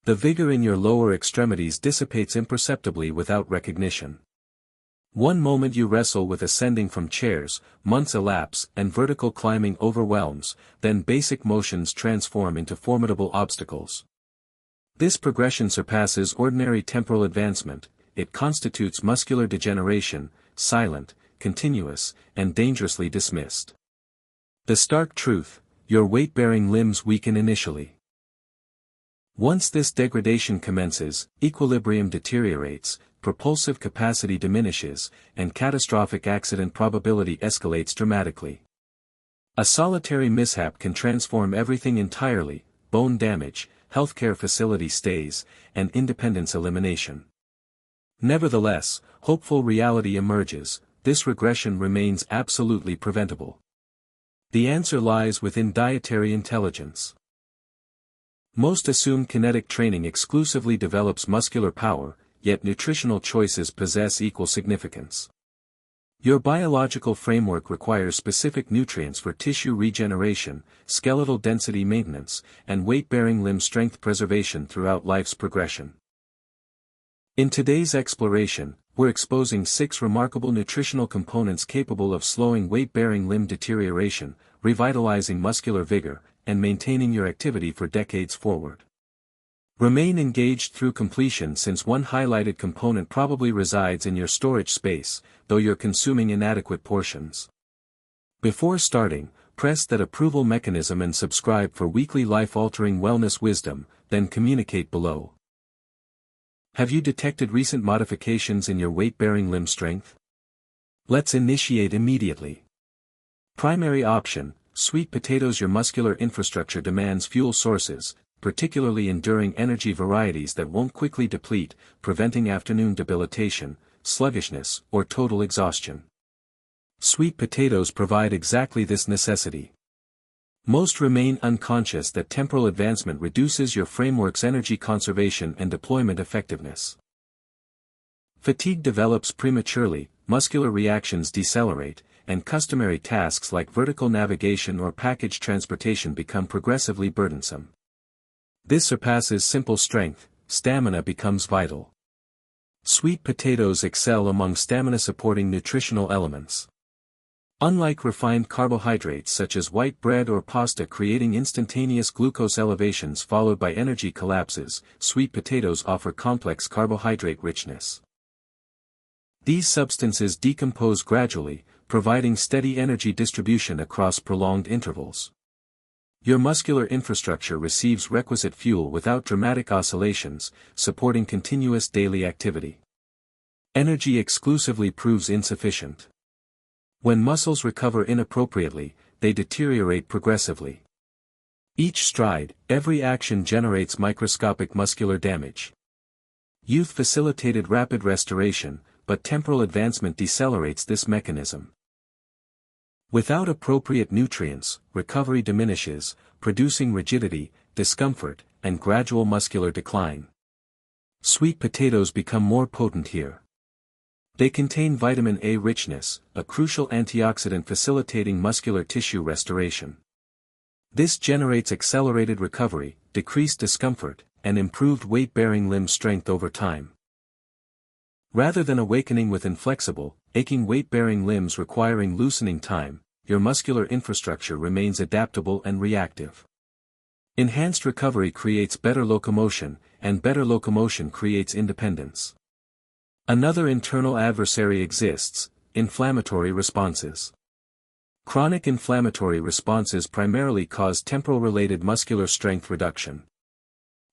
The vigor in your lower extremities dissipates imperceptibly without recognition. One moment you wrestle with ascending from chairs, months elapse and vertical climbing overwhelms, then basic motions transform into formidable obstacles. This progression surpasses ordinary temporal advancement. It constitutes muscular degeneration, silent, continuous, and dangerously dismissed. The stark truth: your weight-bearing limbs weaken initially. Once this degradation commences, equilibrium deteriorates, propulsive capacity diminishes, and catastrophic accident probability escalates dramatically. A solitary mishap can transform everything entirely: bone damage, healthcare facility stays, and independence elimination. Nevertheless, hopeful reality emerges: this regression remains absolutely preventable. The answer lies within dietary intelligence. Most assume kinetic training exclusively develops muscular power, yet nutritional choices possess equal significance. Your biological framework requires specific nutrients for tissue regeneration, skeletal density maintenance, and weight-bearing limb strength preservation throughout life's progression. In today's exploration, we're exposing 6 remarkable nutritional components capable of slowing weight-bearing limb deterioration, revitalizing muscular vigor, and maintaining your activity for decades forward. Remain engaged through completion, since one highlighted component probably resides in your storage space, though you're consuming inadequate portions. Before starting, press that approval mechanism and subscribe for weekly life-altering wellness wisdom, then communicate below. Have you detected recent modifications in your weight-bearing limb strength? Let's initiate immediately. Primary option: sweet potatoes. Your muscular infrastructure demands fuel sources, particularly enduring energy varieties that won't quickly deplete, preventing afternoon debilitation, sluggishness, or total exhaustion. Sweet potatoes provide exactly this necessity. Most remain unconscious that temporal advancement reduces your framework's energy conservation and deployment effectiveness. Fatigue develops prematurely, muscular reactions decelerate, and customary tasks like vertical navigation or package transportation become progressively burdensome. This surpasses simple strength: stamina becomes vital. Sweet potatoes excel among stamina-supporting nutritional elements. Unlike refined carbohydrates such as white bread or pasta creating instantaneous glucose elevations followed by energy collapses, sweet potatoes offer complex carbohydrate richness. These substances decompose gradually, providing steady energy distribution across prolonged intervals. Your muscular infrastructure receives requisite fuel without dramatic oscillations, supporting continuous daily activity. Energy exclusively proves insufficient. When muscles recover inappropriately, they deteriorate progressively. Each stride, every action generates microscopic muscular damage. Youth facilitated rapid restoration, but temporal advancement decelerates this mechanism. Without appropriate nutrients, recovery diminishes, producing rigidity, discomfort, and gradual muscular decline. Sweet potatoes become more potent here. They contain vitamin A richness, a crucial antioxidant facilitating muscular tissue restoration. This generates accelerated recovery, decreased discomfort, and improved weight-bearing limb strength over time. Rather than awakening with inflexible, aching weight-bearing limbs requiring loosening time, your muscular infrastructure remains adaptable and reactive. Enhanced recovery creates better locomotion, and better locomotion creates independence. Another internal adversary exists: inflammatory responses. Chronic inflammatory responses primarily cause temporal-related muscular strength reduction.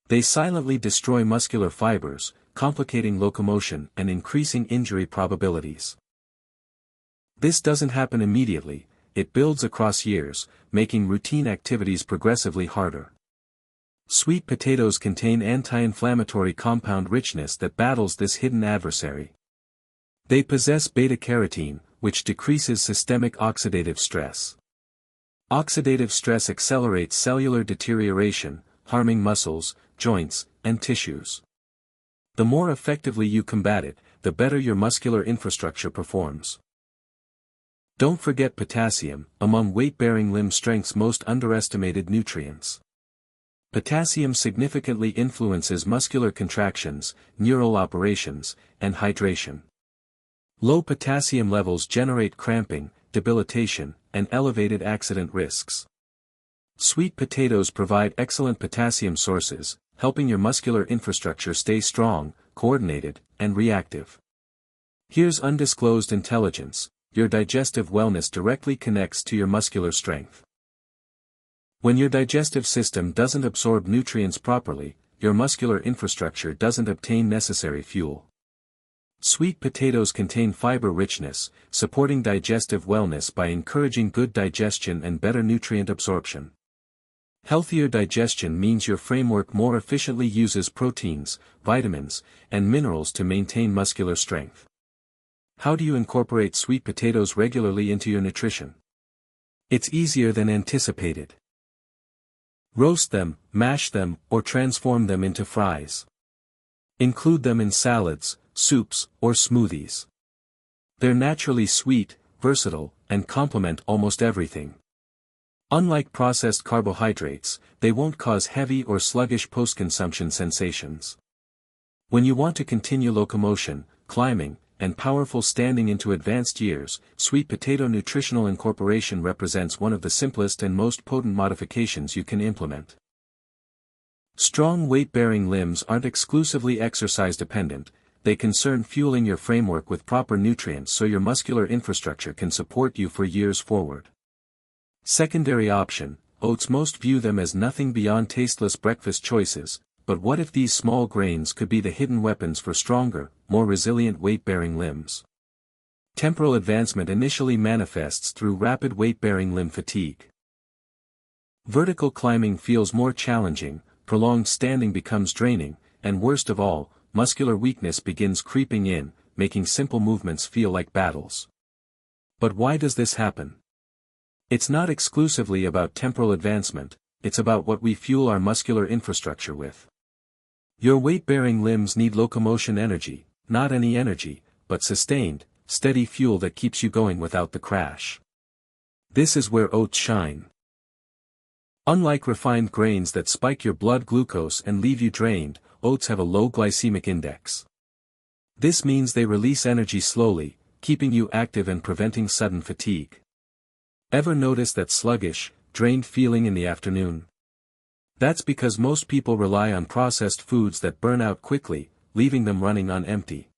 They silently destroy muscular fibers, complicating locomotion and increasing injury probabilities. This doesn't happen immediately. It builds across years, making routine activities progressively harder. Sweet potatoes contain anti-inflammatory compound richness that battles this hidden adversary. They possess beta-carotene, which decreases systemic oxidative stress. Oxidative stress accelerates cellular deterioration, harming muscles, joints, and tissues. The more effectively you combat it, the better your muscular infrastructure performs. Don't forget potassium, among weight-bearing limb strength's most underestimated nutrients. Potassium significantly influences muscular contractions, neural operations, and hydration. Low potassium levels generate cramping, debilitation, and elevated accident risks. Sweet potatoes provide excellent potassium sources, helping your muscular infrastructure stay strong, coordinated, and reactive. Here's undisclosed intelligence: your digestive wellness directly connects to your muscular strength. When your digestive system doesn't absorb nutrients properly, your muscular infrastructure doesn't obtain necessary fuel. Sweet potatoes contain fiber richness, supporting digestive wellness by encouraging good digestion and better nutrient absorption. Healthier digestion means your framework more efficiently uses proteins, vitamins, and minerals to maintain muscular strength. How do you incorporate sweet potatoes regularly into your nutrition? It's easier than anticipated. Roast them, mash them, or transform them into fries. Include them in salads, soups, or smoothies. They're naturally sweet, versatile, and complement almost everything. Unlike processed carbohydrates, they won't cause heavy or sluggish post-consumption sensations. When you want to continue locomotion, climbing, and powerful standing into advanced years, sweet potato nutritional incorporation represents one of the simplest and most potent modifications you can implement. Strong weight-bearing limbs aren't exclusively exercise-dependent, they concern fueling your framework with proper nutrients so your muscular infrastructure can support you for years forward. Secondary option: oats. Most view them as nothing beyond tasteless breakfast choices, but what if these small grains could be the hidden weapons for stronger, more resilient weight-bearing limbs? Temporal advancement initially manifests through rapid weight-bearing limb fatigue. Vertical climbing feels more challenging, prolonged standing becomes draining, and worst of all, muscular weakness begins creeping in, making simple movements feel like battles. But why does this happen? It's not exclusively about temporal advancement, it's about what we fuel our muscular infrastructure with. Your weight-bearing limbs need locomotion energy, not any energy, but sustained, steady fuel that keeps you going without the crash. This is where oats shine. Unlike refined grains that spike your blood glucose and leave you drained, oats have a low glycemic index. This means they release energy slowly, keeping you active and preventing sudden fatigue. Ever notice that sluggish, drained feeling in the afternoon? That's because most people rely on processed foods that burn out quickly, leaving them running on empty.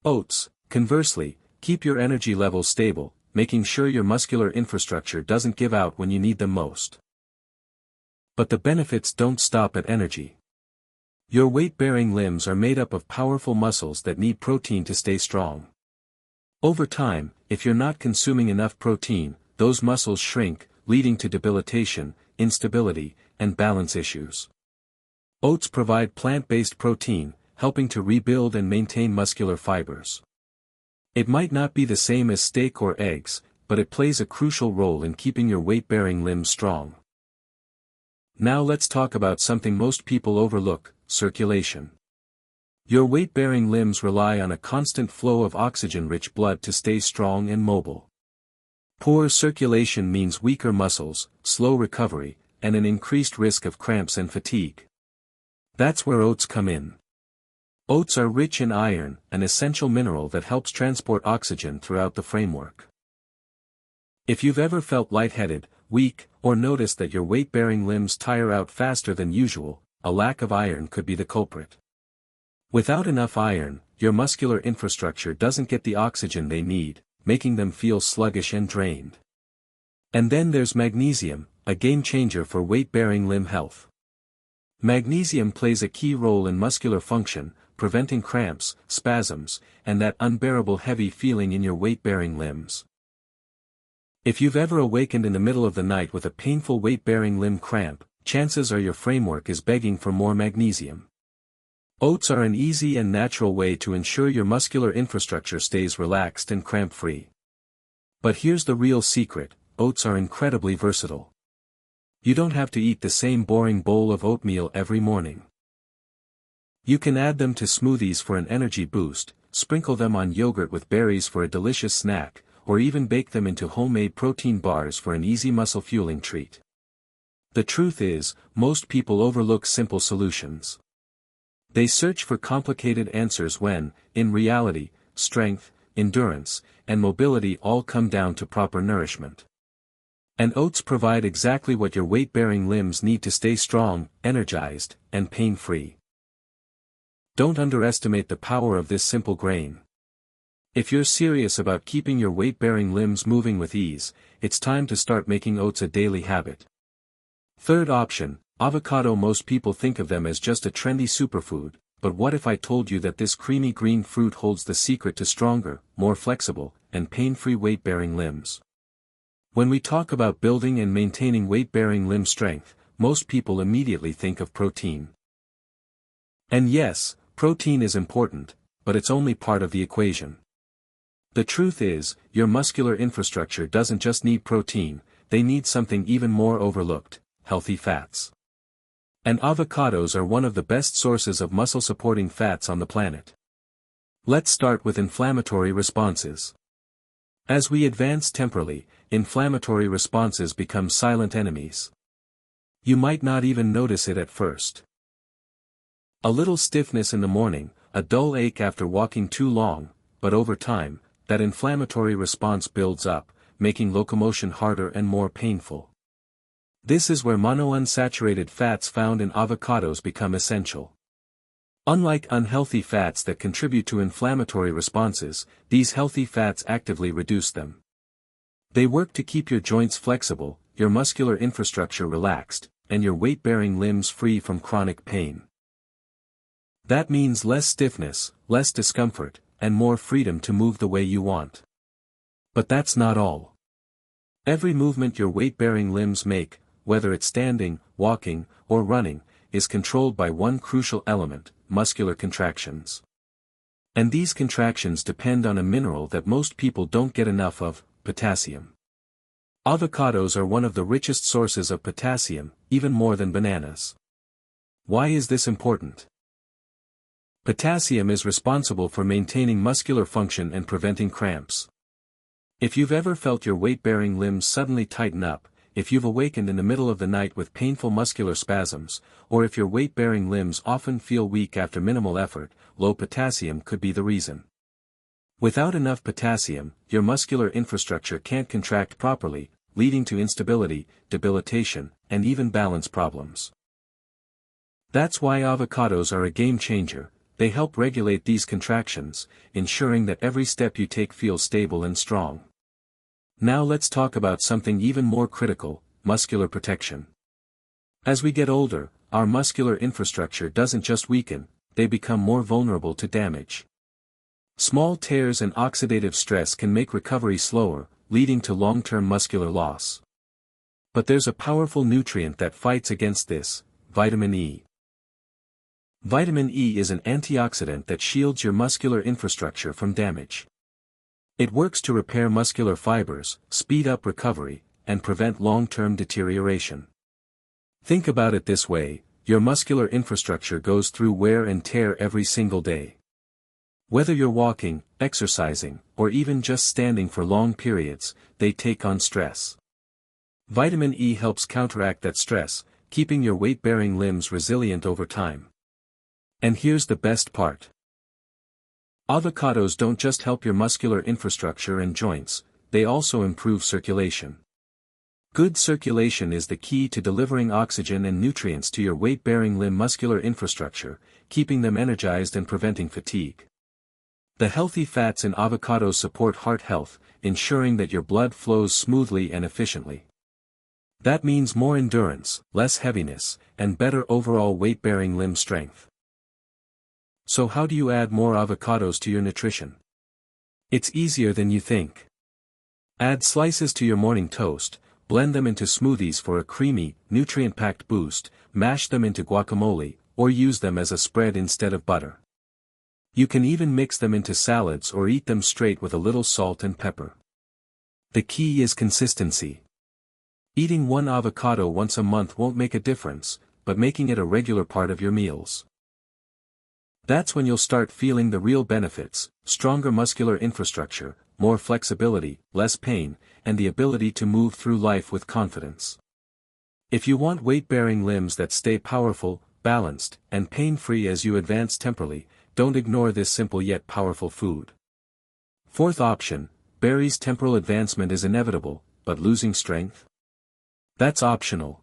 Oats, conversely, keep your energy levels stable, making sure your muscular infrastructure doesn't give out when you need them most. But the benefits don't stop at energy. Your weight-bearing limbs are made up of powerful muscles that need protein to stay strong. Over time, if you're not consuming enough protein, those muscles shrink, leading to debilitation, instability, and balance issues. Oats provide plant-based protein, helping to rebuild and maintain muscular fibers. It might not be the same as steak or eggs, but it plays a crucial role in keeping your weight-bearing limbs strong. Now let's talk about something most people overlook: circulation. Your weight-bearing limbs rely on a constant flow of oxygen-rich blood to stay strong and mobile. Poor circulation means weaker muscles, slow recovery, and an increased risk of cramps and fatigue. That's where oats come in. Oats are rich in iron, an essential mineral that helps transport oxygen throughout the framework. If you've ever felt lightheaded, weak, or noticed that your weight-bearing limbs tire out faster than usual, a lack of iron could be the culprit. Without enough iron, your muscular infrastructure doesn't get the oxygen they need, making them feel sluggish and drained. And then there's magnesium, a game-changer for weight-bearing limb health. Magnesium plays a key role in muscular function, preventing cramps, spasms, and that unbearable heavy feeling in your weight-bearing limbs. If you've ever awakened in the middle of the night with a painful weight-bearing limb cramp, chances are your framework is begging for more magnesium. Oats are an easy and natural way to ensure your muscular infrastructure stays relaxed and cramp-free. But here's the real secret: oats are incredibly versatile. You don't have to eat the same boring bowl of oatmeal every morning. You can add them to smoothies for an energy boost, sprinkle them on yogurt with berries for a delicious snack, or even bake them into homemade protein bars for an easy muscle-fueling treat. The truth is, most people overlook simple solutions. They search for complicated answers when, in reality, strength, endurance, and mobility all come down to proper nourishment. And oats provide exactly what your weight-bearing limbs need to stay strong, energized, and pain-free. Don't underestimate the power of this simple grain. If you're serious about keeping your weight-bearing limbs moving with ease, it's time to start making oats a daily habit. Third option, avocado. Most people think of them as just a trendy superfood, but what if I told you that this creamy green fruit holds the secret to stronger, more flexible, and pain-free weight-bearing limbs? When we talk about building and maintaining weight-bearing limb strength, most people immediately think of protein. And yes, protein is important, but it's only part of the equation. The truth is, your muscular infrastructure doesn't just need protein, they need something even more overlooked: healthy fats. And avocados are one of the best sources of muscle-supporting fats on the planet. Let's start with inflammatory responses. As we advance temporally, inflammatory responses become silent enemies. You might not even notice it at first. A little stiffness in the morning, a dull ache after walking too long, but over time, that inflammatory response builds up, making locomotion harder and more painful. This is where monounsaturated fats found in avocados become essential. Unlike unhealthy fats that contribute to inflammatory responses, these healthy fats actively reduce them. They work to keep your joints flexible, your muscular infrastructure relaxed, and your weight-bearing limbs free from chronic pain. That means less stiffness, less discomfort, and more freedom to move the way you want. But that's not all. Every movement your weight-bearing limbs make, whether it's standing, walking, or running, is controlled by one crucial element: muscular contractions. And these contractions depend on a mineral that most people don't get enough of: potassium. Avocados are one of the richest sources of potassium, even more than bananas. Why is this important? Potassium is responsible for maintaining muscular function and preventing cramps. If you've ever felt your weight-bearing limbs suddenly tighten up, if you've awakened in the middle of the night with painful muscular spasms, or if your weight-bearing limbs often feel weak after minimal effort, low potassium could be the reason. Without enough potassium, your muscular infrastructure can't contract properly, leading to instability, debilitation, and even balance problems. That's why avocados are a game changer. They help regulate these contractions, ensuring that every step you take feels stable and strong. Now let's talk about something even more critical: muscular protection. As we get older, our muscular infrastructure doesn't just weaken, they become more vulnerable to damage. Small tears and oxidative stress can make recovery slower, leading to long-term muscular loss. But there's a powerful nutrient that fights against this: vitamin E. Vitamin E is an antioxidant that shields your muscular infrastructure from damage. It works to repair muscular fibers, speed up recovery, and prevent long-term deterioration. Think about it this way: your muscular infrastructure goes through wear and tear every single day. Whether you're walking, exercising, or even just standing for long periods, they take on stress. Vitamin E helps counteract that stress, keeping your weight-bearing limbs resilient over time. And here's the best part. Avocados don't just help your muscular infrastructure and joints, they also improve circulation. Good circulation is the key to delivering oxygen and nutrients to your weight-bearing limb muscular infrastructure, keeping them energized and preventing fatigue. The healthy fats in avocados support heart health, ensuring that your blood flows smoothly and efficiently. That means more endurance, less heaviness, and better overall weight-bearing limb strength. So how do you add more avocados to your nutrition? It's easier than you think. Add slices to your morning toast, blend them into smoothies for a creamy, nutrient-packed boost, mash them into guacamole, or use them as a spread instead of butter. You can even mix them into salads or eat them straight with a little salt and pepper. The key is consistency. Eating one avocado once a month won't make a difference, but making it a regular part of your meals. That's when you'll start feeling the real benefits: stronger muscular infrastructure, more flexibility, less pain, and the ability to move through life with confidence. If you want weight-bearing limbs that stay powerful, balanced, and pain-free as you advance temporally, don't ignore this simple yet powerful food. Fourth option, berries. Temporal advancement is inevitable, but losing strength? That's optional.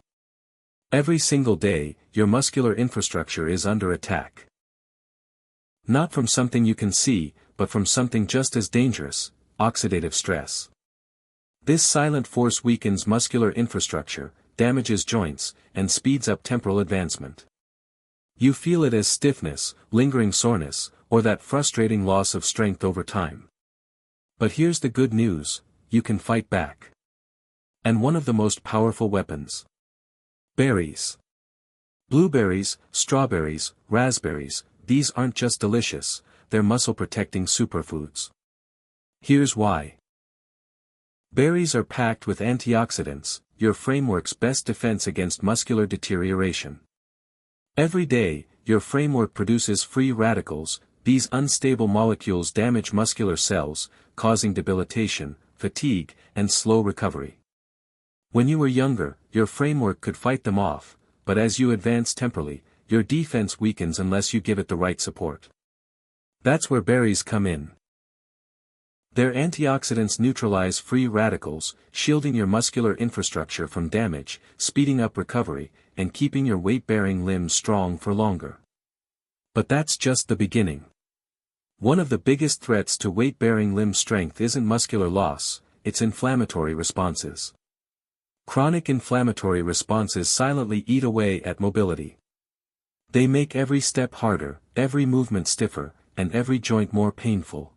Every single day, your muscular infrastructure is under attack. Not from something you can see, but from something just as dangerous, oxidative stress. This silent force weakens muscular infrastructure, damages joints, and speeds up temporal advancement. You feel it as stiffness, lingering soreness, or that frustrating loss of strength over time. But here's the good news, you can fight back. And one of the most powerful weapons. Berries. Blueberries, strawberries, raspberries, these aren't just delicious, they're muscle-protecting superfoods. Here's why. Berries are packed with antioxidants, your framework's best defense against muscular deterioration. Every day, your framework produces free radicals. These unstable molecules damage muscular cells, causing debilitation, fatigue, and slow recovery. When you were younger, your framework could fight them off, but as you advance temporally, your defense weakens unless you give it the right support. That's where berries come in. Their antioxidants neutralize free radicals, shielding your muscular infrastructure from damage, speeding up recovery, and keeping your weight-bearing limbs strong for longer. But that's just the beginning. One of the biggest threats to weight-bearing limb strength isn't muscular loss, it's inflammatory responses. Chronic inflammatory responses silently eat away at mobility. They make every step harder, every movement stiffer, and every joint more painful.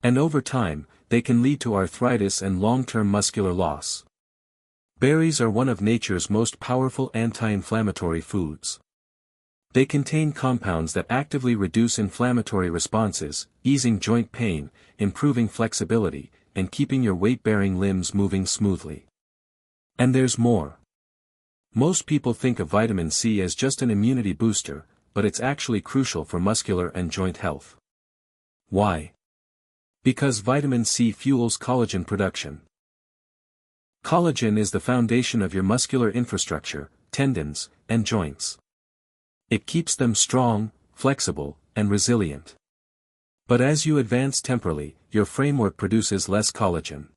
And over time, they can lead to arthritis and long-term muscular loss. Berries are one of nature's most powerful anti-inflammatory foods. They contain compounds that actively reduce inflammatory responses, easing joint pain, improving flexibility, and keeping your weight-bearing limbs moving smoothly. And there's more. Most people think of vitamin C as just an immunity booster, but it's actually crucial for muscular and joint health. Why? Because vitamin C fuels collagen production. Collagen is the foundation of your muscular infrastructure, tendons, and joints. It keeps them strong, flexible, and resilient. But as you advance temporally, your framework produces less collagen.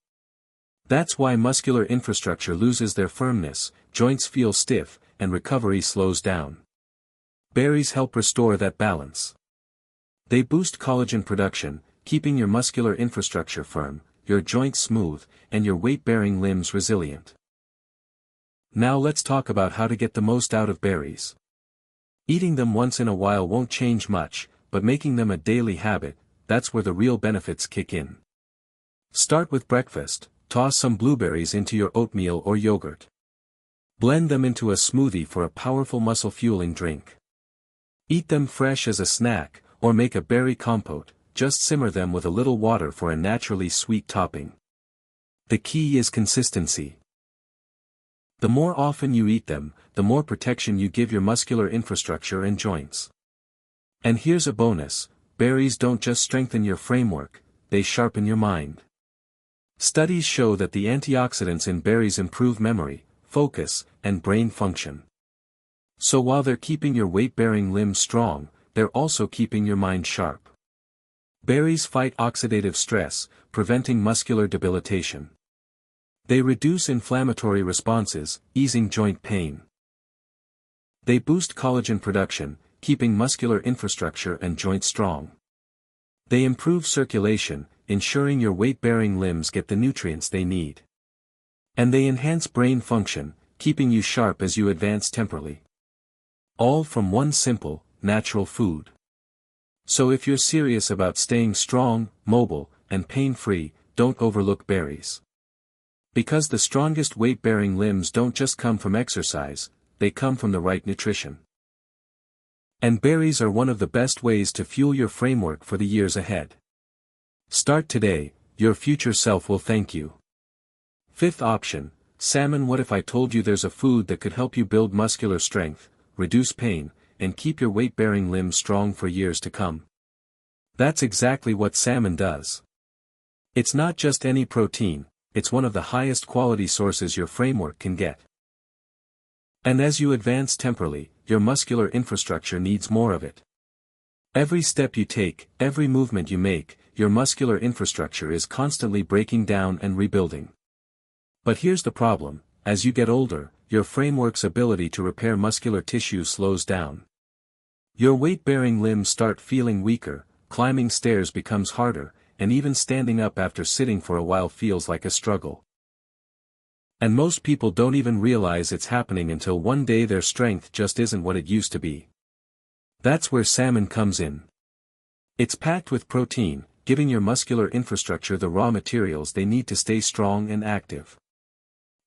That's why muscular infrastructure loses their firmness, joints feel stiff, and recovery slows down. Berries help restore that balance. They boost collagen production, keeping your muscular infrastructure firm, your joints smooth, and your weight-bearing limbs resilient. Now let's talk about how to get the most out of berries. Eating them once in a while won't change much, but making them a daily habit, that's where the real benefits kick in. Start with breakfast, toss some blueberries into your oatmeal or yogurt. Blend them into a smoothie for a powerful muscle-fueling drink. Eat them fresh as a snack, or make a berry compote, just simmer them with a little water for a naturally sweet topping. The key is consistency. The more often you eat them, the more protection you give your muscular infrastructure and joints. And here's a bonus, berries don't just strengthen your framework, they sharpen your mind. Studies show that the antioxidants in berries improve memory, focus, and brain function. So while they're keeping your weight-bearing limbs strong, they're also keeping your mind sharp. Berries fight oxidative stress, preventing muscular debilitation. They reduce inflammatory responses, easing joint pain. They boost collagen production, keeping muscular infrastructure and joints strong. They improve circulation, ensuring your weight-bearing limbs get the nutrients they need. And they enhance brain function, keeping you sharp as you advance temporally. All from one simple, natural food. So if you're serious about staying strong, mobile, and pain-free, don't overlook berries. Because the strongest weight-bearing limbs don't just come from exercise, they come from the right nutrition. And berries are one of the best ways to fuel your framework for the years ahead. Start today, your future self will thank you. Fifth option, salmon. What if I told you there's a food that could help you build muscular strength, reduce pain, and keep your weight-bearing limbs strong for years to come? That's exactly what salmon does. It's not just any protein, it's one of the highest quality sources your framework can get. And as you advance temporally, your muscular infrastructure needs more of it. Every step you take, every movement you make, your muscular infrastructure is constantly breaking down and rebuilding. But here's the problem: as you get older, your framework's ability to repair muscular tissue slows down. Your weight-bearing limbs start feeling weaker, climbing stairs becomes harder, and even standing up after sitting for a while feels like a struggle. And most people don't even realize it's happening until one day their strength just isn't what it used to be. That's where salmon comes in. It's packed with protein, giving your muscular infrastructure the raw materials they need to stay strong and active.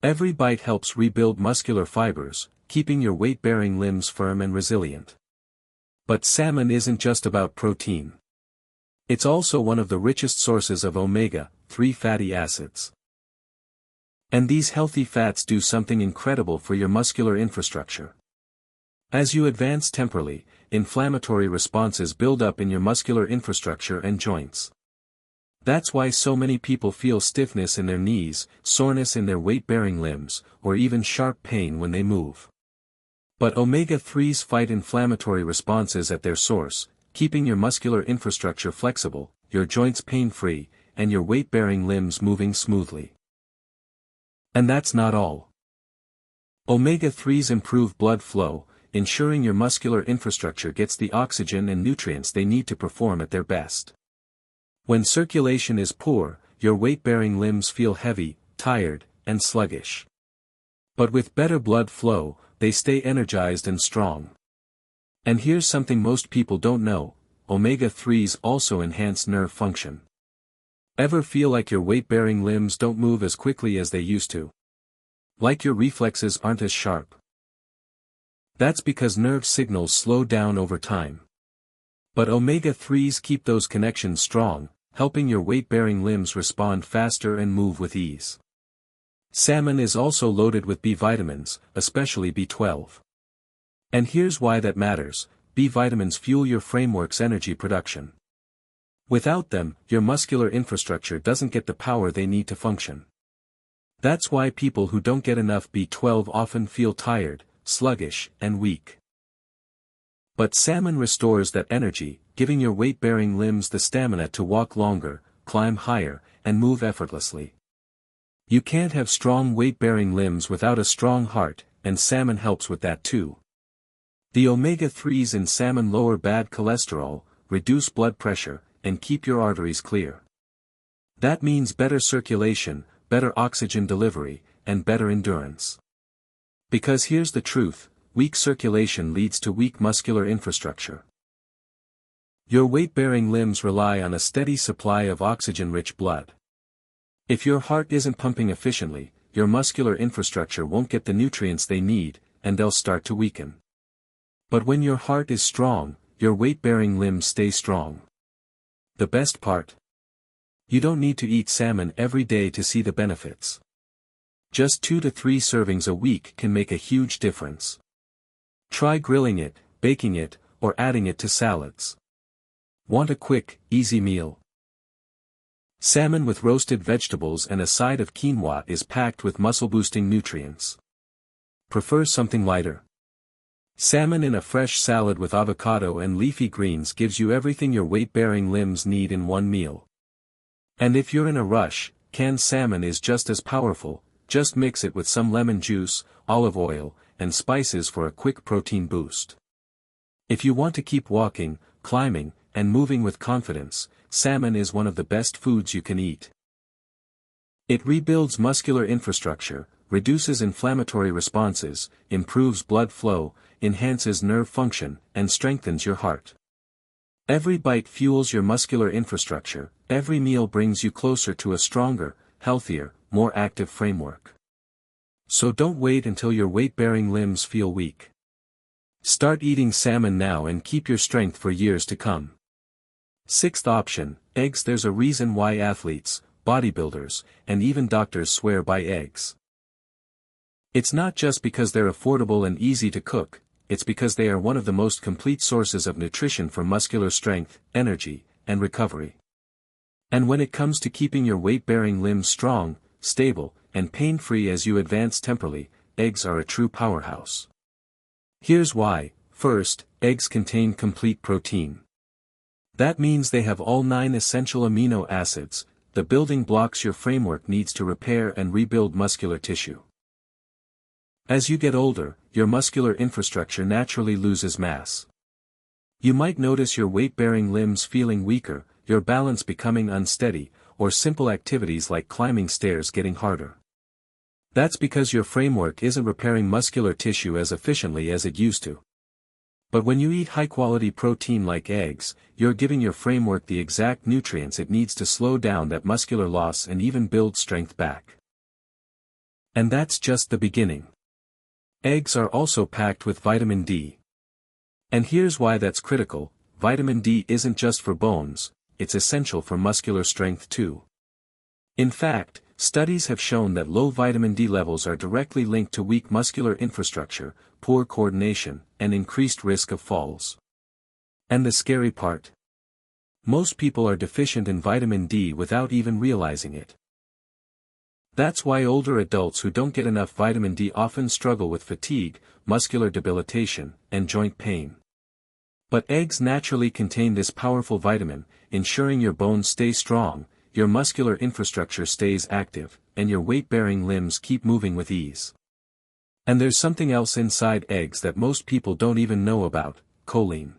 Every bite helps rebuild muscular fibers, keeping your weight-bearing limbs firm and resilient. But salmon isn't just about protein. It's also one of the richest sources of omega-3 fatty acids. And these healthy fats do something incredible for your muscular infrastructure. As you advance temporally, inflammatory responses build up in your muscular infrastructure and joints. That's why so many people feel stiffness in their knees, soreness in their weight-bearing limbs, or even sharp pain when they move. But omega-3s fight inflammatory responses at their source, keeping your muscular infrastructure flexible, your joints pain-free, and your weight-bearing limbs moving smoothly. And that's not all. Omega-3s improve blood flow, ensuring your muscular infrastructure gets the oxygen and nutrients they need to perform at their best. When circulation is poor, your weight-bearing limbs feel heavy, tired, and sluggish. But with better blood flow, they stay energized and strong. And here's something most people don't know: omega-3s also enhance nerve function. Ever feel like your weight-bearing limbs don't move as quickly as they used to? Like your reflexes aren't as sharp? That's because nerve signals slow down over time. But omega-3s keep those connections strong, helping your weight-bearing limbs respond faster and move with ease. Salmon is also loaded with B vitamins, especially B12. And here's why that matters: B vitamins fuel your framework's energy production. Without them, your muscular infrastructure doesn't get the power they need to function. That's why people who don't get enough B12 often feel tired, sluggish, and weak. But salmon restores that energy, giving your weight-bearing limbs the stamina to walk longer, climb higher, and move effortlessly. You can't have strong weight-bearing limbs without a strong heart, and salmon helps with that too. The omega-3s in salmon lower bad cholesterol, reduce blood pressure, and keep your arteries clear. That means better circulation, better oxygen delivery, and better endurance. Because here's the truth: weak circulation leads to weak muscular infrastructure. Your weight-bearing limbs rely on a steady supply of oxygen-rich blood. If your heart isn't pumping efficiently, your muscular infrastructure won't get the nutrients they need, and they'll start to weaken. But when your heart is strong, your weight-bearing limbs stay strong. The best part? You don't need to eat salmon every day to see the benefits. Just 2 to 3 servings a week can make a huge difference. Try grilling it, baking it, or adding it to salads. Want a quick, easy meal? Salmon with roasted vegetables and a side of quinoa is packed with muscle-boosting nutrients. Prefer something lighter? Salmon in a fresh salad with avocado and leafy greens gives you everything your weight-bearing limbs need in one meal. And if you're in a rush, canned salmon is just as powerful. Just mix it with some lemon juice, olive oil, and spices for a quick protein boost. If you want to keep walking, climbing, and moving with confidence, salmon is one of the best foods you can eat. It rebuilds muscular infrastructure, reduces inflammatory responses, improves blood flow, enhances nerve function, and strengthens your heart. Every bite fuels your muscular infrastructure, every meal brings you closer to a stronger, healthier, more active framework. So don't wait until your weight-bearing limbs feel weak. Start eating salmon now and keep your strength for years to come. Sixth option, eggs. There's a reason why athletes, bodybuilders, and even doctors swear by eggs. It's not just because they're affordable and easy to cook, it's because they are one of the most complete sources of nutrition for muscular strength, energy, and recovery. And when it comes to keeping your weight-bearing limbs strong, stable, and pain-free as you advance temporally, eggs are a true powerhouse. Here's why. First, eggs contain complete protein. That means they have all 9 essential amino acids, the building blocks your framework needs to repair and rebuild muscular tissue. As you get older, your muscular infrastructure naturally loses mass. You might notice your weight-bearing limbs feeling weaker, your balance becoming unsteady, or simple activities like climbing stairs getting harder. That's because your framework isn't repairing muscular tissue as efficiently as it used to. But when you eat high-quality protein like eggs, you're giving your framework the exact nutrients it needs to slow down that muscular loss and even build strength back. And that's just the beginning. Eggs are also packed with vitamin D. And here's why that's critical: vitamin D isn't just for bones, it's essential for muscular strength too. In fact, studies have shown that low vitamin D levels are directly linked to weak muscular infrastructure, poor coordination, and increased risk of falls. And the scary part? Most people are deficient in vitamin D without even realizing it. That's why older adults who don't get enough vitamin D often struggle with fatigue, muscular debilitation, and joint pain. But eggs naturally contain this powerful vitamin, ensuring your bones stay strong, your muscular infrastructure stays active, and your weight-bearing limbs keep moving with ease. And there's something else inside eggs that most people don't even know about: choline.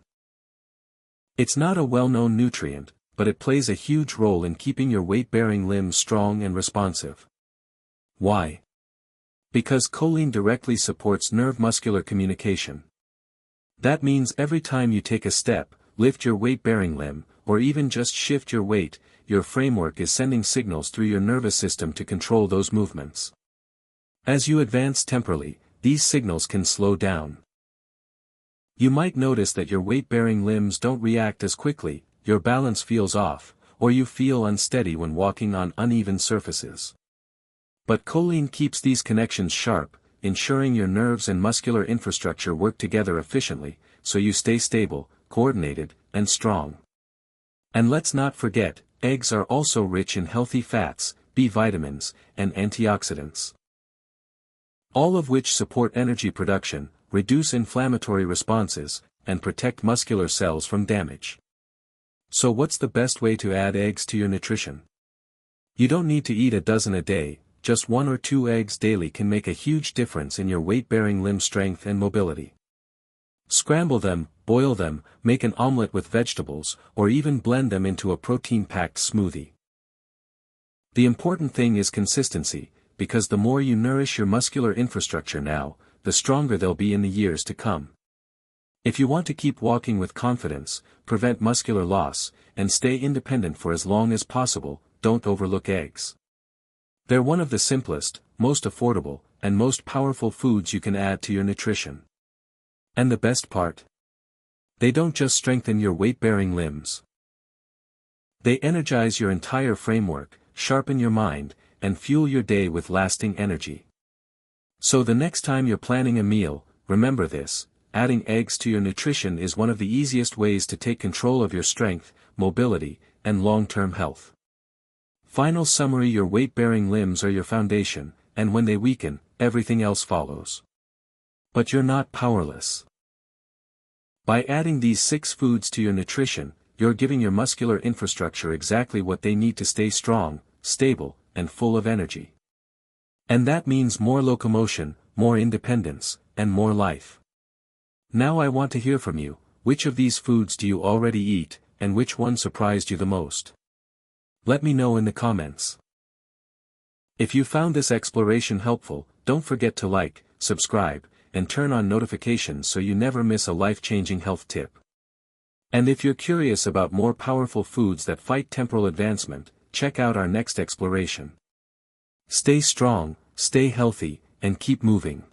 It's not a well-known nutrient, but it plays a huge role in keeping your weight-bearing limbs strong and responsive. Why? Because choline directly supports nerve-muscular communication. That means every time you take a step, lift your weight-bearing limb, or even just shift your weight, your framework is sending signals through your nervous system to control those movements. As you advance temporally, these signals can slow down. You might notice that your weight-bearing limbs don't react as quickly, your balance feels off, or you feel unsteady when walking on uneven surfaces. But choline keeps these connections sharp, ensuring your nerves and muscular infrastructure work together efficiently, so you stay stable, coordinated, and strong. And let's not forget, eggs are also rich in healthy fats, B vitamins, and antioxidants. All of which support energy production, reduce inflammatory responses, and protect muscular cells from damage. So what's the best way to add eggs to your nutrition? You don't need to eat a dozen a day. Just 1 or 2 eggs daily can make a huge difference in your weight-bearing limb strength and mobility. Scramble them, boil them, make an omelet with vegetables, or even blend them into a protein-packed smoothie. The important thing is consistency, because the more you nourish your muscular infrastructure now, the stronger they'll be in the years to come. If you want to keep walking with confidence, prevent muscular loss, and stay independent for as long as possible, don't overlook eggs. They're one of the simplest, most affordable, and most powerful foods you can add to your nutrition. And the best part? They don't just strengthen your weight-bearing limbs. They energize your entire framework, sharpen your mind, and fuel your day with lasting energy. So the next time you're planning a meal, remember this: adding eggs to your nutrition is one of the easiest ways to take control of your strength, mobility, and long-term health. Final summary: your weight-bearing limbs are your foundation, and when they weaken, everything else follows. But you're not powerless. By adding these 6 foods to your nutrition, you're giving your muscular infrastructure exactly what they need to stay strong, stable, and full of energy. And that means more locomotion, more independence, and more life. Now I want to hear from you: which of these foods do you already eat, and which one surprised you the most? Let me know in the comments. If you found this exploration helpful, don't forget to like, subscribe, and turn on notifications so you never miss a life-changing health tip. And if you're curious about more powerful foods that fight temporal advancement, check out our next exploration. Stay strong, stay healthy, and keep moving.